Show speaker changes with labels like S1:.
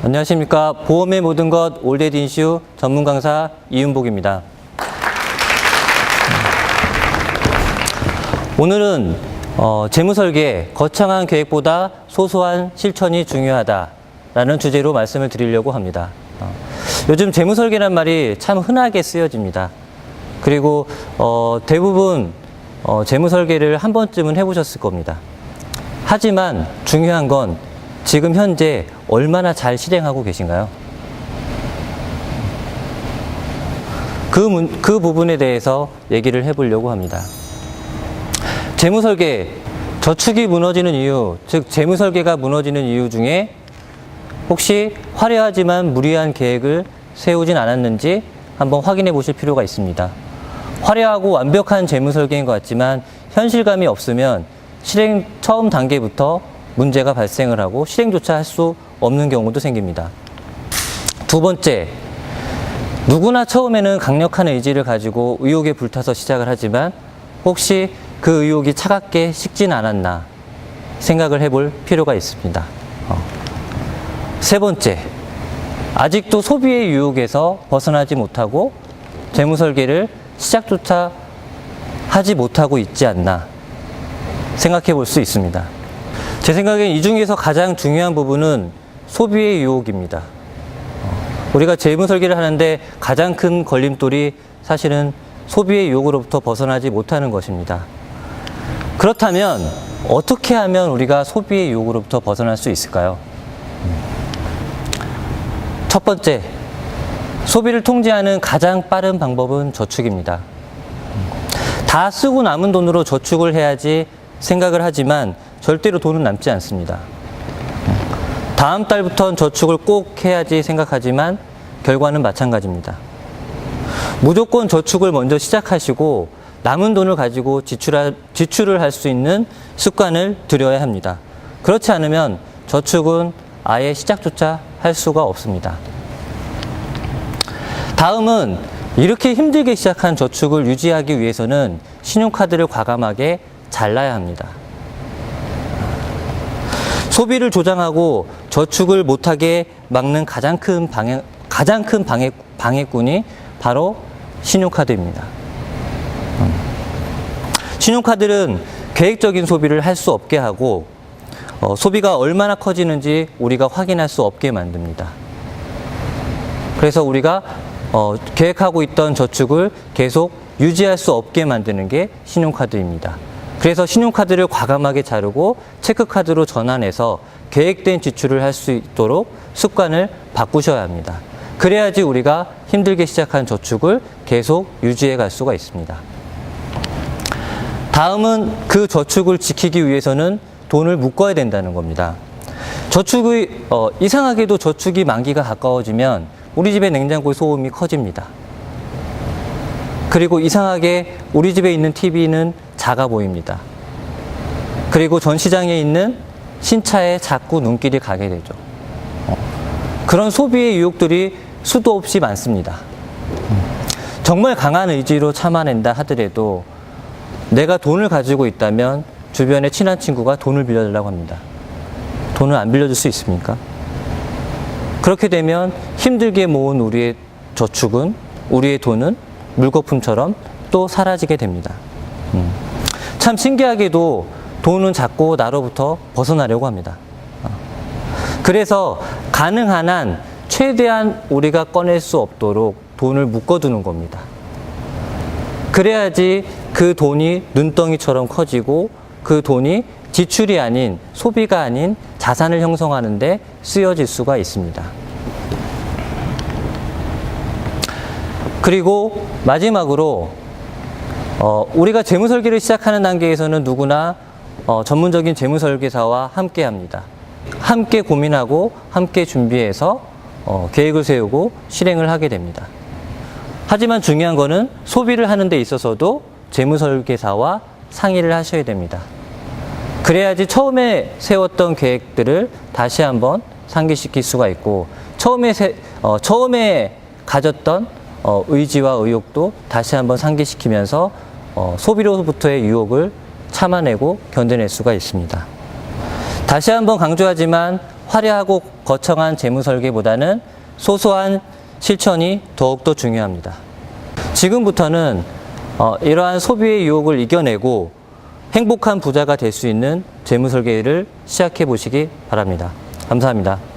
S1: 안녕하십니까. 보험의 모든 것 올댓 인슈 전문 강사 이윤복입니다. 오늘은 재무설계, 거창한 계획보다 소소한 실천이 중요하다라는 주제로 말씀을 드리려고 합니다. 요즘 재무설계란 말이 참 흔하게 쓰여집니다. 그리고 대부분 재무설계를 한 번쯤은 해보셨을 겁니다. 하지만 중요한 건 지금 현재 얼마나 잘 실행하고 계신가요? 그 부분에 대해서 얘기를 해보려고 합니다. 재무설계, 저축이 무너지는 이유, 즉 재무설계가 무너지는 이유 중에 혹시 화려하지만 무리한 계획을 세우진 않았는지 한번 확인해 보실 필요가 있습니다. 화려하고 완벽한 재무설계인 것 같지만 현실감이 없으면 실행 처음 단계부터 문제가 발생을 하고 실행조차 할 수 없는 경우도 생깁니다. 두 번째, 누구나 처음에는 강력한 의지를 가지고 의욕에 불타서 시작을 하지만 혹시 그 의욕이 차갑게 식진 않았나 생각을 해볼 필요가 있습니다. 세 번째, 아직도 소비의 유혹에서 벗어나지 못하고 재무설계를 시작조차 하지 못하고 있지 않나 생각해 볼 수 있습니다. 제 생각엔 이 중에서 가장 중요한 부분은 소비의 유혹입니다. 우리가 재무설계를 하는데 가장 큰 걸림돌이 사실은 소비의 유혹으로부터 벗어나지 못하는 것입니다. 그렇다면 어떻게 하면 우리가 소비의 유혹으로부터 벗어날 수 있을까요? 첫 번째, 소비를 통제하는 가장 빠른 방법은 저축입니다. 다 쓰고 남은 돈으로 저축을 해야지 생각을 하지만 절대로 돈은 남지 않습니다. 다음 달부터는 저축을 꼭 해야지 생각하지만 결과는 마찬가지입니다. 무조건 저축을 먼저 시작하시고 남은 돈을 가지고 지출을 할 수 있는 습관을 들여야 합니다. 그렇지 않으면 저축은 아예 시작조차 할 수가 없습니다. 다음은 이렇게 힘들게 시작한 저축을 유지하기 위해서는 신용카드를 과감하게 잘라야 합니다. 소비를 조장하고 저축을 못하게 막는 가장 큰 방해꾼이 바로 신용카드입니다. 신용카드는 계획적인 소비를 할 수 없게 하고 소비가 얼마나 커지는지 우리가 확인할 수 없게 만듭니다. 그래서 우리가 계획하고 있던 저축을 계속 유지할 수 없게 만드는 게 신용카드입니다. 그래서 신용카드를 과감하게 자르고 체크카드로 전환해서 계획된 지출을 할 수 있도록 습관을 바꾸셔야 합니다. 그래야지 우리가 힘들게 시작한 저축을 계속 유지해 갈 수가 있습니다. 다음은 그 저축을 지키기 위해서는 돈을 묶어야 된다는 겁니다. 이상하게도 저축이 만기가 가까워지면 우리 집의 냉장고의 소음이 커집니다. 그리고 이상하게 우리 집에 있는 TV는 작아 보입니다. 그리고 전시장에 있는 신차에 자꾸 눈길이 가게 되죠. 그런 소비의 유혹들이 수도 없이 많습니다. 정말 강한 의지로 참아낸다 하더라도 내가 돈을 가지고 있다면 주변에 친한 친구가 돈을 빌려달라고 합니다. 돈을 안 빌려줄 수 있습니까? 그렇게 되면 힘들게 모은 우리의 저축은, 우리의 돈은 물거품처럼 또 사라지게 됩니다. 참 신기하게도 돈은 자꾸 나로부터 벗어나려고 합니다. 그래서 가능한 한 최대한 우리가 꺼낼 수 없도록 돈을 묶어두는 겁니다. 그래야지 그 돈이 눈덩이처럼 커지고 그 돈이 지출이 아닌 소비가 아닌 자산을 형성하는 데 쓰여질 수가 있습니다. 그리고 마지막으로 우리가 재무설계를 시작하는 단계에서는 누구나 전문적인 재무설계사와 함께 합니다. 함께 고민하고 함께 준비해서 계획을 세우고 실행을 하게 됩니다. 하지만 중요한 거는 소비를 하는 데 있어서도 재무설계사와 상의를 하셔야 됩니다. 그래야지 처음에 세웠던 계획들을 다시 한번 상기시킬 수가 있고 처음에 가졌던 의지와 의욕도 다시 한번 상기시키면서 소비로부터의 유혹을 참아내고 견뎌낼 수가 있습니다. 다시 한번 강조하지만 화려하고 거창한 재무 설계보다는 소소한 실천이 더욱더 중요합니다. 지금부터는 이러한 소비의 유혹을 이겨내고 행복한 부자가 될 수 있는 재무 설계를 시작해 보시기 바랍니다. 감사합니다.